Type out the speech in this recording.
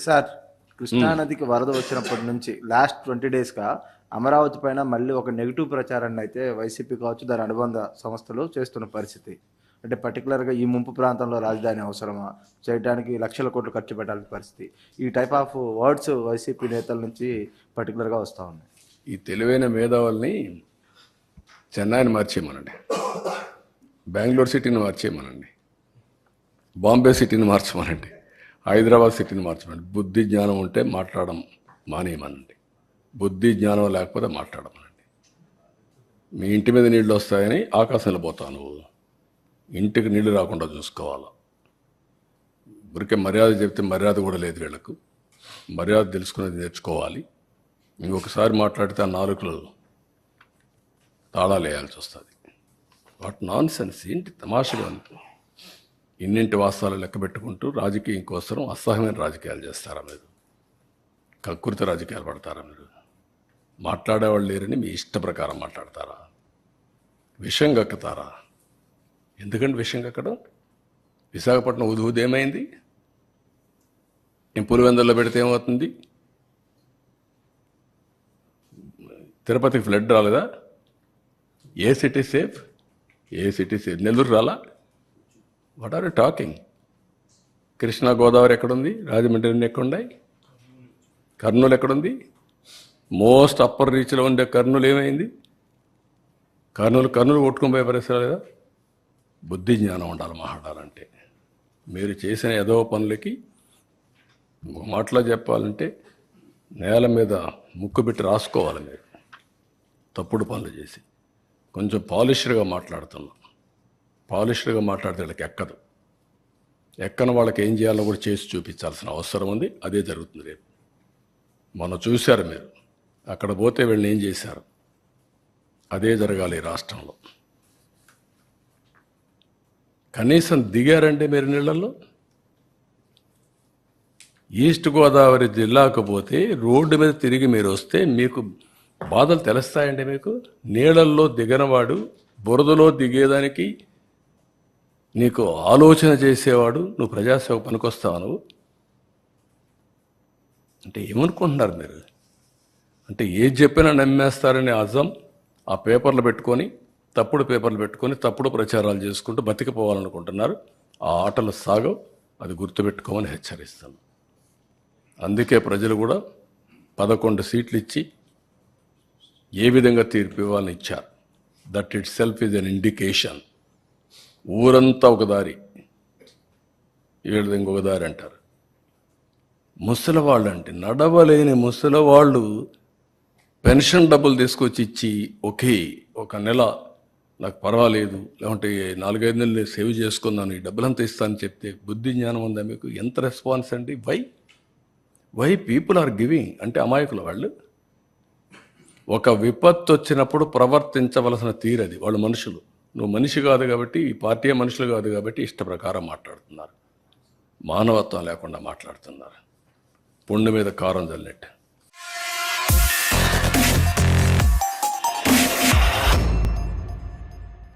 Sir, కృష్ణానదికి వరద వచ్చినప్పటి నుంచి లాస్ట్ 20 డేస్గా అమరావతి పైన మళ్ళీ ఒక నెగిటివ్ ప్రచారాన్ని అయితే వైసీపీ కావచ్చు దాని అనుబంధ సంస్థలు చేస్తున్న పరిస్థితి. అంటే పర్టికులర్గా ఈ ముంపు ప్రాంతంలో రాజధాని అవసరమా, చేయడానికి లక్షల కోట్లు ఖర్చు పెట్టాల్సిన పరిస్థితి, ఈ టైప్ ఆఫ్ వర్డ్స్ వైసీపీ నేతల నుంచి పర్టికులర్గా వస్తూ ఉన్నాయి. ఈ తెలివైన మేధావుల్ని చెన్నైని మార్చేయమనండి, బెంగళూరు సిటీని మార్చేయమనండి, బాంబే సిటీని మార్చమనండి, హైదరాబాద్ సిటీని మార్చమనండి. బుద్ధి జ్ఞానం ఉంటే మాట్లాడడం మానేయమనండి, బుద్ధి జ్ఞానం లేకపోతే మాట్లాడమనండి. మీ ఇంటి మీద నీళ్ళు వస్తాయని ఆకాశంలో పోతావు నువ్వు, ఇంటికి నీళ్లు రాకుండా చూసుకోవాలి. ఊరికే మర్యాద చెప్తే మర్యాద కూడా లేదు వీళ్ళకు. మర్యాద తెలుసుకునేది నేర్చుకోవాలి. ఇంకొకసారి మాట్లాడితే ఆ నాలుకలు తాళాలు వేయాల్సి వస్తుంది. వాట్ నాన్ సెన్స్, ఏంటి తమాషగా ఉంది. ఇన్నింటి వాస్తవాలు లెక్క పెట్టుకుంటూ రాజకీయం కోసం అసహ్యమైన రాజకీయాలు చేస్తారా మీరు? కకృతి రాజకీయాలు పడతారా మీరు? మాట్లాడేవాళ్ళు లేరని మీ ఇష్ట ప్రకారం మాట్లాడతారా? విషం కక్కుతారా? ఎందుకంటే విషం కక్కడం? విశాఖపట్నం ఉదూది ఏమైంది? నేను పులివెందుల్లో పెడితే ఏమవుతుంది? తిరుపతికి ఫ్లడ్ రాలేదా? ఏ సిటీ సేఫ్? ఏ సిటీ సేఫ్? నెల్లూరు రాలా? What are you talking? Krishna Godavari ఎక్కడుంది? రాజమండ్రి ఎక్కడున్నాయి? కర్నూలు ఎక్కడుంది? మోస్ట్ అప్పర్ రీచ్లో ఉండే కర్నూలు ఏమైంది? కర్నూలు కొట్టుకుని పోయే పరిస్థితి లేదా? బుద్ధి జ్ఞానం ఉండాలి మాట్లాడాలంటే. మీరు చేసిన ఏదో పనులకి మాటలో చెప్పాలంటే నేల మీద ముక్కు పెట్టి రాసుకోవాలి. మీరు తప్పుడు పనులు చేసి కొంచెం పాలిష్డ్గా మాట్లాడుతున్నాం. పాలిష్డ్గా మాట్లాడితే వాళ్ళకి ఎక్కదు. ఎక్కని వాళ్ళకి ఏం చేయాలో కూడా చేసి చూపించాల్సిన అవసరం ఉంది. అదే జరుగుతుంది రేపు. మొన్న చూశారు మీరు, అక్కడ పోతే వీళ్ళని ఏం చేశారు. అదే జరగాలి ఈ రాష్ట్రంలో. కనీసం దిగారంటే మీరు నీళ్ళల్లో. ఈస్ట్ గోదావరి జిల్లాకు పోతే రోడ్డు మీద తిరిగి మీరు వస్తే మీకు బాధలు తెలుస్తాయండి. మీకు నీళ్ళల్లో దిగనవాడు, బురదలో దిగేదానికి నీకు ఆలోచన చేసేవాడు నువ్వు ప్రజాసేవ పనికొస్తావు నువ్వు అంటే ఏమనుకుంటున్నారు మీరు? అంటే ఏది చెప్పినా నమ్మేస్తారని అజం ఆ పేపర్లు పెట్టుకొని, తప్పుడు పేపర్లు పెట్టుకొని తప్పుడు ప్రచారాలు చేసుకుంటూ బతికిపోవాలనుకుంటున్నారు. ఆ ఆటలు సాగవు. అది గుర్తుపెట్టుకోమని హెచ్చరిస్తాను. అందుకే ప్రజలు కూడా 11 సీట్లు ఇచ్చి ఏ విధంగా తీర్పు ఇవ్వాలని ఇచ్చారు. That it self is an indication. ఊరంతా ఒక దారి, వీళ్ళది ఇంకొక దారి అంటారు. ముసలివాళ్ళు అంటే నడవలేని ముసలివాళ్ళు పెన్షన్ డబ్బులు తీసుకొచ్చి ఇచ్చి ఒక నెల నాకు పర్వాలేదు, లేకుంటే 4-5 నెలలు నేను సేవ్ చేసుకున్నాను, ఈ డబ్బులంతా ఇస్తానని చెప్తే బుద్ధి జ్ఞానం ఉందా మీకు? ఎంత రెస్పాన్స్ అండి? వై పీపుల్ ఆర్ గివింగ్ అంటే అమాయకులు వాళ్ళు. ఒక విపత్తు వచ్చినప్పుడు ప్రవర్తించవలసిన తీరది. వాళ్ళు మనుషులు. నువ్వు మనిషి కాదు కాబట్టి, ఈ పార్టీ మనుషులు కాదు కాబట్టి ఇష్ట ప్రకారం మాట్లాడుతున్నారు. మానవత్వం లేకుండా మాట్లాడుతున్నారు. పుండు మీద కారం చల్లినట్టు.